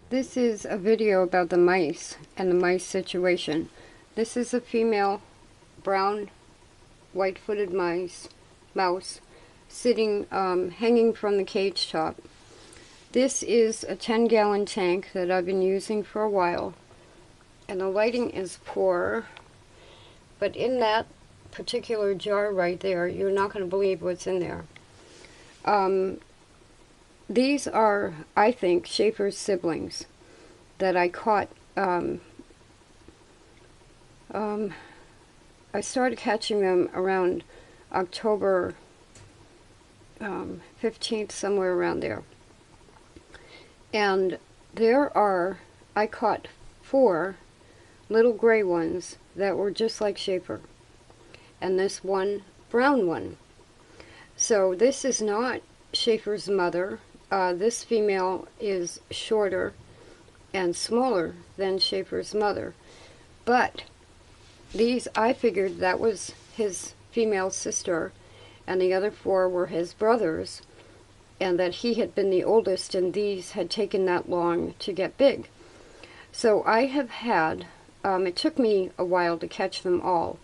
This is a video about the mice and the mice situation. This is a female brown white-footed mouse sitting hanging from the cage top. This is a 10-gallon tank that I've been using for a while, and the lighting is poor, but in that particular jar right there, you're not going to believe what's in there. These are, I think, Schaefer's siblings that I caught. I started catching them around October 15th, somewhere around there. And I caught 4 little gray ones that were just like Schaefer, and this one brown one. So this is not Schaefer's mother. This female is shorter and smaller than Schaefer's mother, but I figured that was his female sister, and the other 4 were his brothers, and that he had been the oldest, and these had taken that long to get big. So I have had, it took me a while to catch them all,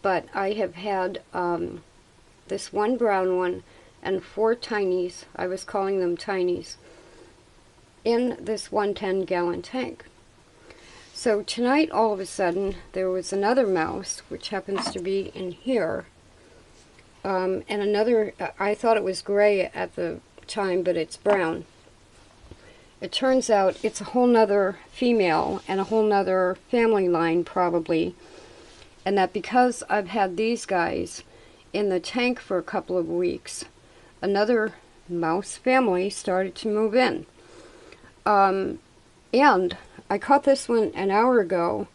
but I have had this one brown one and 4 tinies, I was calling them tinies, in this 10-gallon tank. So tonight, all of a sudden, there was another mouse, which happens to be in here, and another, I thought it was gray at the time, but it's brown. It turns out it's a whole nother female and a whole nother family line, probably, and that because I've had these guys in the tank for a couple of weeks, another mouse family started to move in. And I caught this one an hour ago,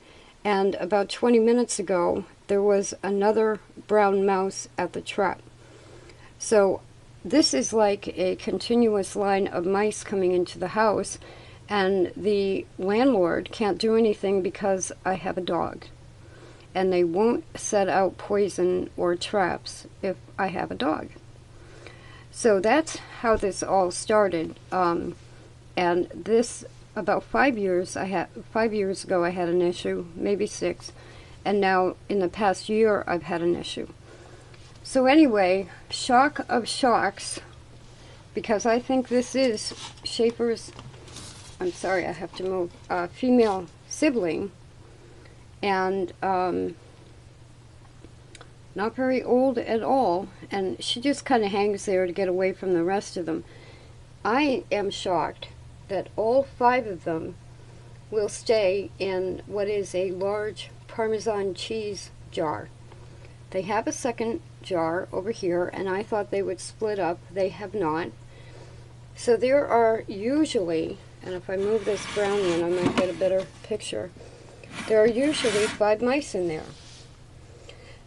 and about 20 minutes ago there was another brown mouse at the trap. So this is like a continuous line of mice coming into the house, and the landlord can't do anything because I have a dog, and they won't set out poison or traps if I have a dog. So that's how this all started. And this, about 5 years ago I had an issue, maybe 6, and now in the past year I've had an issue. So anyway, shock of shocks, because I think this is Schaefer's, I'm sorry, I have to move, female sibling, and not very old at all, and she just kind of hangs there to get away from the rest of them. I am shocked that all 5 of them will stay in what is a large Parmesan cheese jar. They have a second jar over here, and I thought they would split up. They have not. So there are usually, and if I move this brown one, I might get a better picture. There are usually 5 mice in there.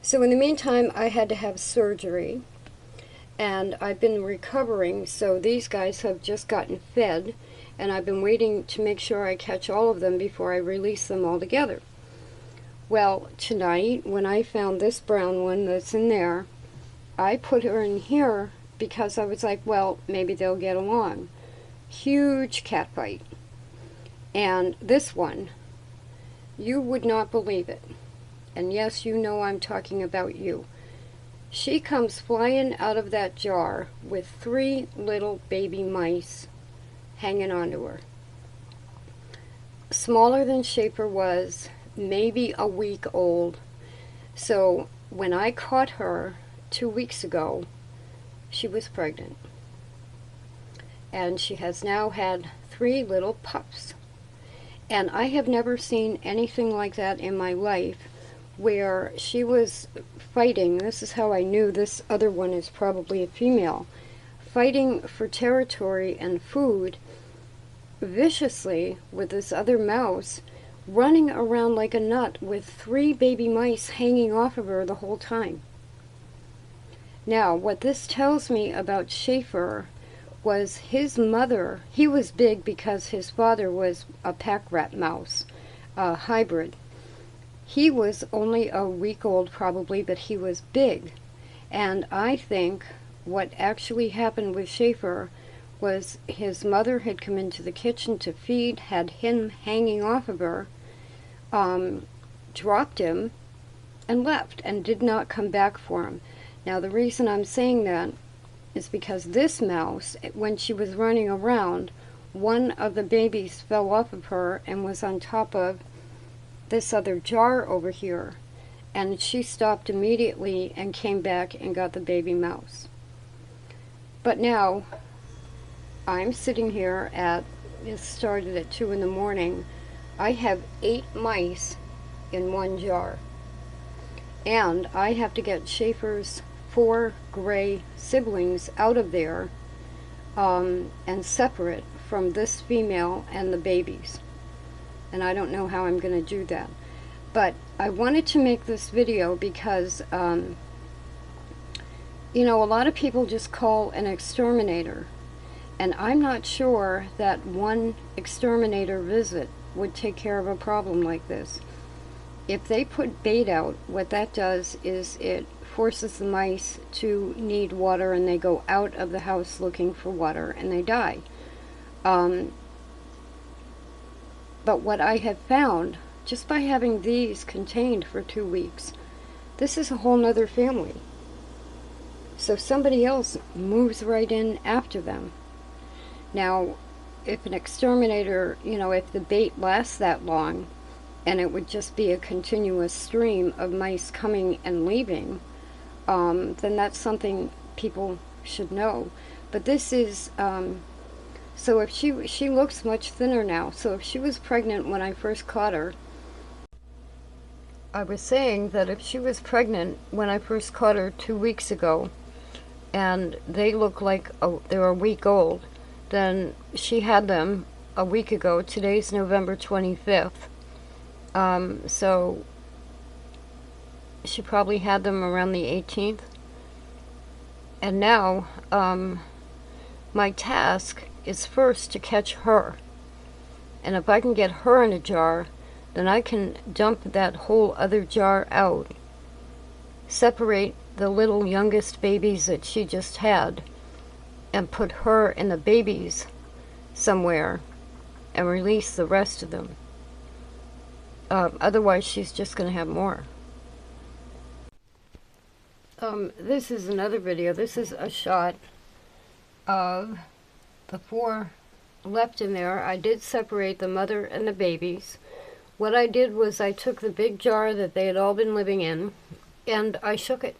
So in the meantime, I had to have surgery, and I've been recovering, so these guys have just gotten fed, and I've been waiting to make sure I catch all of them before I release them all together. Well, tonight, when I found this brown one that's in there, I put her in here because I was like, well, maybe they'll get along. Huge cat fight. And this one, you would not believe it. And yes, you know I'm talking about you. She comes flying out of that jar with 3 little baby mice hanging onto her. Smaller than Schaefer was, maybe a week old. So when I caught her 2 weeks ago, she was pregnant. And she has now had 3 little pups. And I have never seen anything like that in my life, where she was fighting. This is how I knew this other one is probably a female, fighting for territory and food viciously with this other mouse, running around like a nut with 3 baby mice hanging off of her the whole time. Now, what this tells me about Schaefer was his mother. He was big because his father was a pack rat mouse, a hybrid. He was only a week old probably, but he was big. And I think what actually happened with Schaefer was his mother had come into the kitchen to feed, had him hanging off of her, dropped him, and left, and did not come back for him. Now the reason I'm saying that is because this mouse, when she was running around, one of the babies fell off of her and was on top of this other jar over here, and she stopped immediately and came back and got the baby mouse. But now I'm sitting here it started at 2 in the morning. I have 8 mice in one jar, and I have to get Schaefer's 4 gray siblings out of there and separate from this female and the babies. And I don't know how I'm going to do that. But I wanted to make this video because, you know, a lot of people just call an exterminator. And I'm not sure that one exterminator visit would take care of a problem like this. If they put bait out, what that does is it forces the mice to need water, and they go out of the house looking for water and they die. But what I have found, just by having these contained for 2 weeks, this is a whole nother family. So somebody else moves right in after them. Now, if an exterminator, you know, if the bait lasts that long, and it would just be a continuous stream of mice coming and leaving, then that's something people should know. But this is, so if she looks much thinner now. So if she was pregnant when I first caught her, I was saying that if she was pregnant when I first caught her 2 weeks ago, and they look like they're a week old, then she had them a week ago. Today's November 25th. So she probably had them around the 18th. And now, my task is first to catch her. And if I can get her in a jar, then I can dump that whole other jar out, separate the little youngest babies that she just had, and put her and the babies somewhere, and release the rest of them. Otherwise, she's just going to have more. This is another video. This is a shot of the 4 left in there. I did separate the mother and the babies. What I did was I took the big jar that they had all been living in, and I shook it.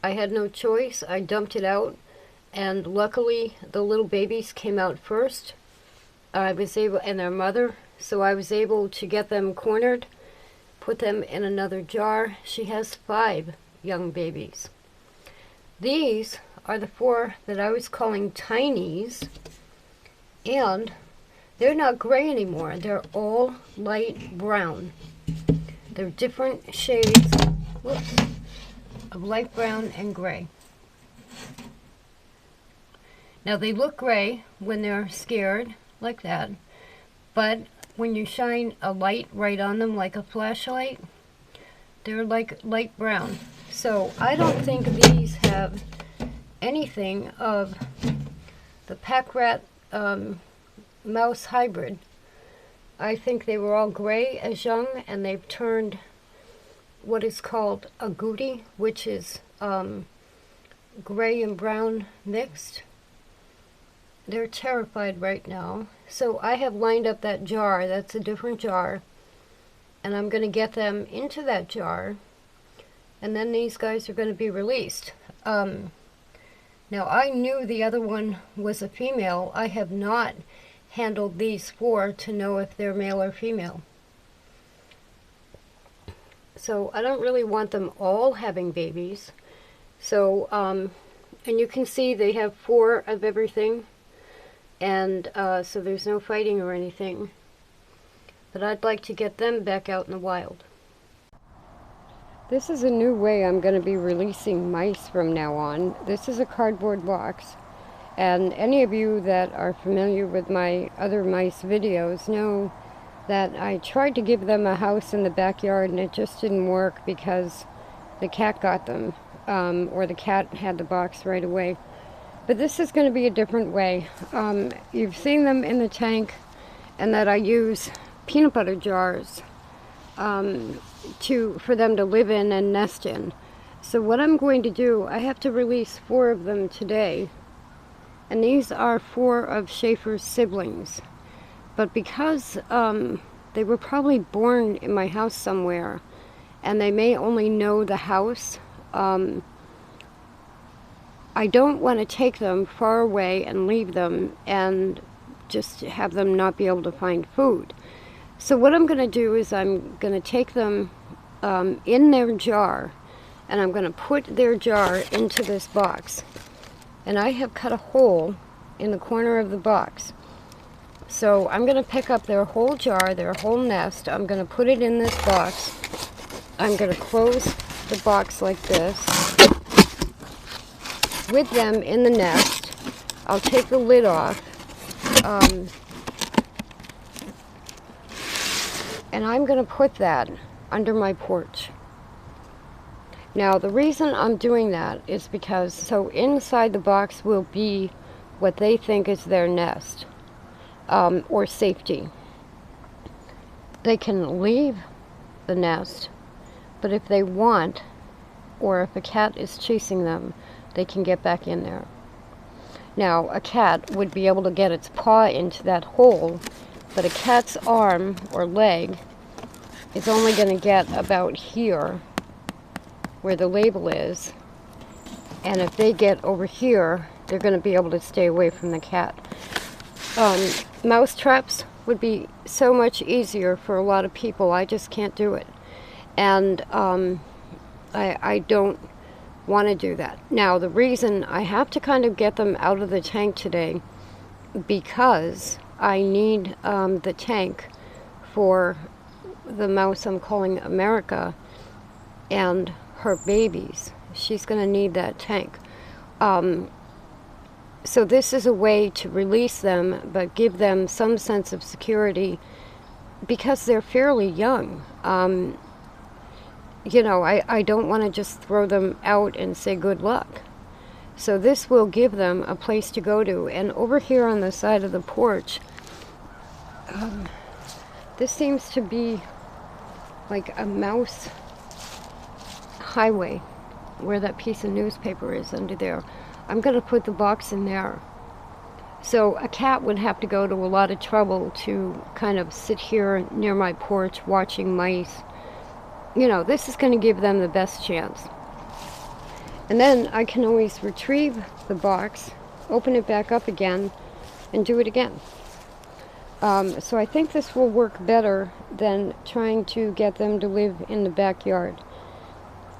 I had no choice. I dumped it out, and luckily the little babies came out first. I was able, and their mother, so I was able to get them cornered, put them in another jar. She has 5 young babies. These are the 4 that I was calling tinies, and they're not gray anymore. They're all light brown. They're different shades, whoops, of light brown and gray. Now they look gray when they're scared, like that, but when you shine a light right on them like a flashlight, they're like light brown. So I don't think these have anything of the pack rat mouse hybrid. I think they were all gray as young, and they've turned what is called a goody, which is gray and brown mixed. They're terrified right now. So I have lined up that jar. That's a different jar, and I'm going to get them into that jar, and then these guys are going to be released. Now I knew the other one was a female. I have not handled these 4 to know if they're male or female. So I don't really want them all having babies. So, and you can see they have 4 of everything. And so there's no fighting or anything. But I'd like to get them back out in the wild. This is a new way I'm going to be releasing mice from now on. This is a cardboard box. And any of you that are familiar with my other mice videos know that I tried to give them a house in the backyard, and it just didn't work because the cat got them, or the cat had the box right away. But this is going to be a different way. You've seen them in the tank, and that I use peanut butter jars for them to live in and nest in. So what I'm going to do, I have to release 4 of them today, and these are 4 of Schaefer's siblings. But because they were probably born in my house somewhere, and they may only know the house, I don't want to take them far away and leave them and just have them not be able to find food. So what I'm going to do is I'm going to take them in their jar, and I'm going to put their jar into this box. And I have cut a hole in the corner of the box. So I'm going to pick up their whole jar, their whole nest. I'm going to put it in this box. I'm going to close the box like this. With them in the nest, I'll take the lid off, and I'm going to put that under my porch. Now, the reason I'm doing that is because, so inside the box will be what they think is their nest, or safety. They can leave the nest, but if they want, or if a cat is chasing them, they can get back in there. Now, a cat would be able to get its paw into that hole, but a cat's arm or leg is only going to get about here, where the label is, and if they get over here, they're going to be able to stay away from the cat. Mouse traps would be so much easier for a lot of people. I just can't do it. And I don't want to do that. Now, the reason I have to kind of get them out of the tank today, because I need the tank for the mouse I'm calling America and her babies. She's going to need that tank. So this is a way to release them, but give them some sense of security, because they're fairly young. You know, I don't want to just throw them out and say good luck. So this will give them a place to go to. And over here on the side of the porch, this seems to be like a mouse highway, where that piece of newspaper is under there. I'm going to put the box in there. So a cat would have to go to a lot of trouble to kind of sit here near my porch watching mice. You know, this is going to give them the best chance. And then I can always retrieve the box, open it back up again, and do it again. So I think this will work better than trying to get them to live in the backyard.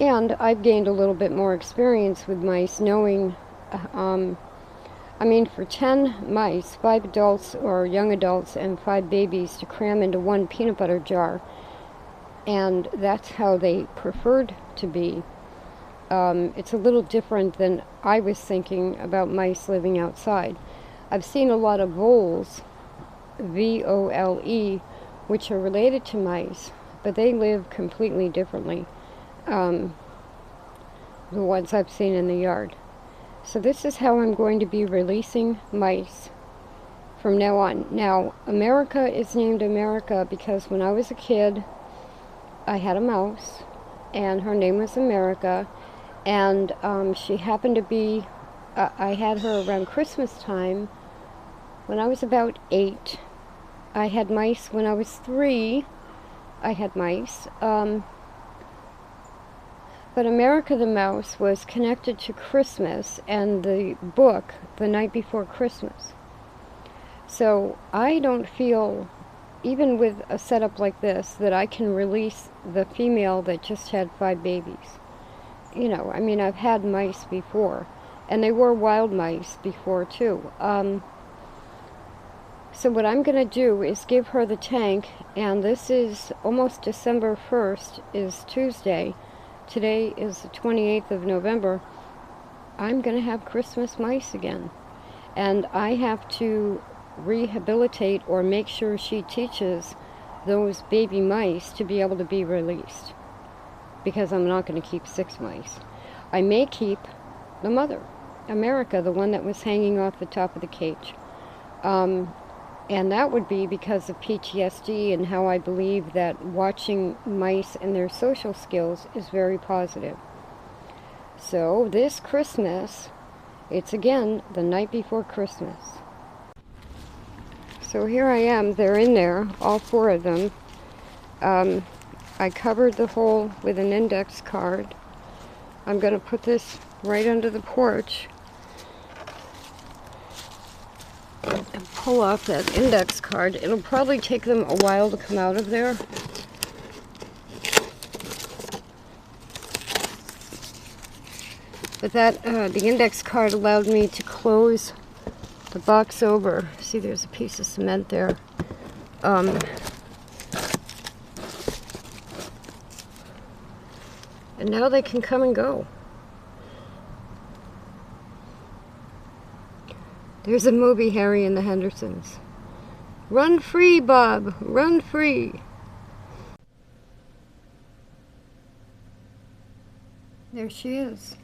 And I've gained a little bit more experience with mice, knowing, I mean, for 10 mice, 5 adults or young adults and 5 babies to cram into one peanut butter jar, and that's how they preferred to be. It's a little different than I was thinking about mice living outside. I've seen a lot of voles, V-O-L-E, which are related to mice, but they live completely differently. The ones I've seen in the yard. So this is how I'm going to be releasing mice from now on. Now, America is named America because when I was a kid, I had a mouse, and her name was America, and she happened to be, I had her around Christmas time when I was about 8. I had mice when I was 3. I had mice. But America the Mouse was connected to Christmas and the book The Night Before Christmas. So I don't feel, even with a setup like this, that I can release the female that just had 5 babies. You know, I mean, I've had mice before, and they were wild mice before too. So what I'm going to do is give her the tank, and this is almost December 1st, is Tuesday. Today is the 28th of November. I'm going to have Christmas mice again. And I have to rehabilitate or make sure she teaches those baby mice to be able to be released. Because I'm not going to keep 6 mice. I may keep the mother. America, the one that was hanging off the top of the cage. And that would be because of PTSD and how I believe that watching mice and their social skills is very positive. So this Christmas, it's again the night before Christmas. So here I am, they're in there, all 4 of them. I covered the hole with an index card. I'm going to put this right under the porch and pull off that index card. It'll probably take them a while to come out of there. But that the index card allowed me to close the box over. See, there's a piece of cement there. And now they can come and go. There's a movie, Harry and the Hendersons. Run free, Bob, run free. There she is.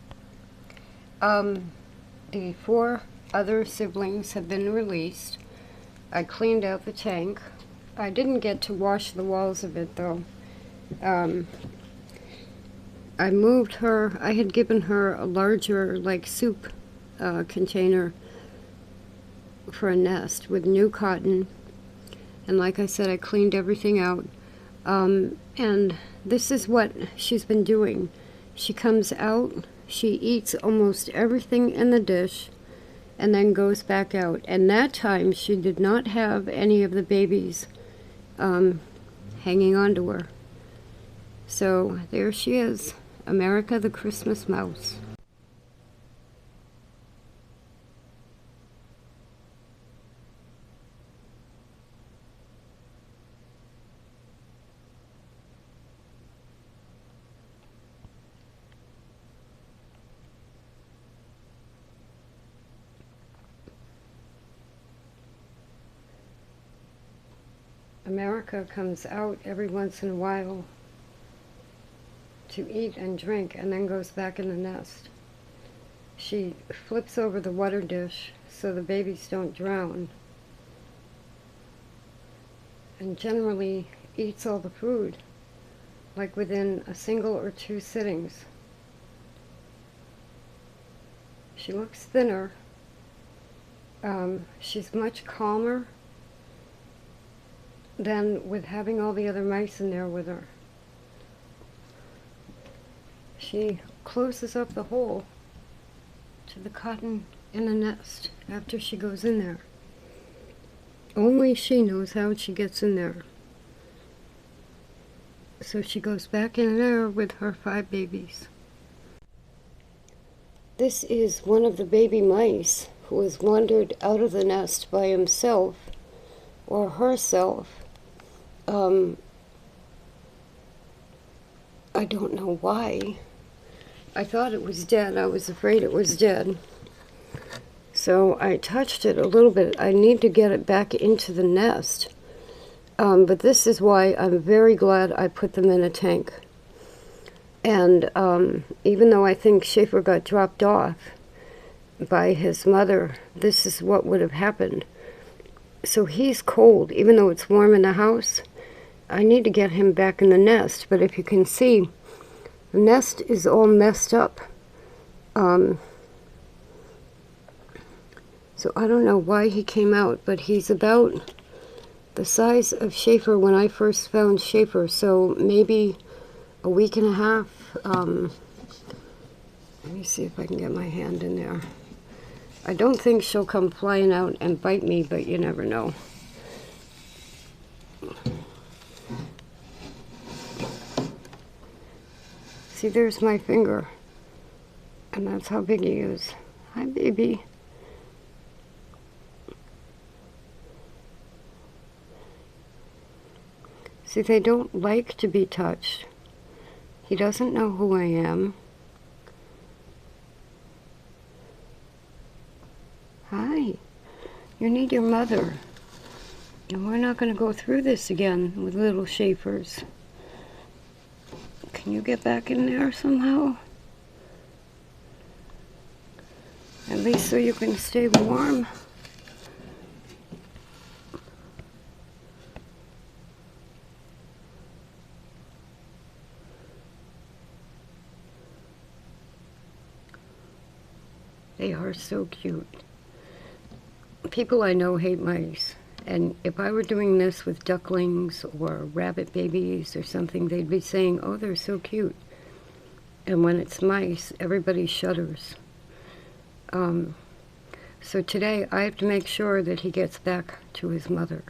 The 4 other siblings have been released. I cleaned out the tank. I didn't get to wash the walls of it though. I moved her. I had given her a larger, like, soup container for a nest with new cotton. And like I said, I cleaned everything out. And this is what she's been doing. She comes out, she eats almost everything in the dish, and then goes back out. And that time, she did not have any of the babies hanging onto her. So there she is, America the Christmas mouse. America comes out every once in a while to eat and drink and then goes back in the nest. She flips over the water dish so the babies don't drown, and generally eats all the food, like within a single or 2 sittings. She looks thinner. She's much calmer than with having all the other mice in there with her. She closes up the hole to the cotton in the nest after she goes in there. Only she knows how she gets in there. So she goes back in there with her 5 babies. This is one of the baby mice who has wandered out of the nest by himself or herself. I don't know why. I thought it was dead. I was afraid it was dead. So I touched it a little bit. I need to get it back into the nest. But this is why I'm very glad I put them in a tank. And even though I think Schaefer got dropped off by his mother, this is what would have happened. So he's cold, even though it's warm in the house. I need to get him back in the nest, but if you can see, the nest is all messed up. So I don't know why he came out, but he's about the size of Schaefer when I first found Schaefer, so maybe a week and a half. Let me see if I can get my hand in there. I don't think she'll come flying out and bite me, but you never know. See, there's my finger. And that's how big he is. Hi, baby. See, they don't like to be touched. He doesn't know who I am. Hi. You need your mother. And we're not going to go through this again with little Schaefers. Can you get back in there somehow? least so you can stay warm. They are so cute. People I know hate mice, and if I were doing this with ducklings or rabbit babies or something, they'd be saying, oh, they're so cute. And when it's mice, everybody shudders. So today I have to make sure that he gets back to his mother.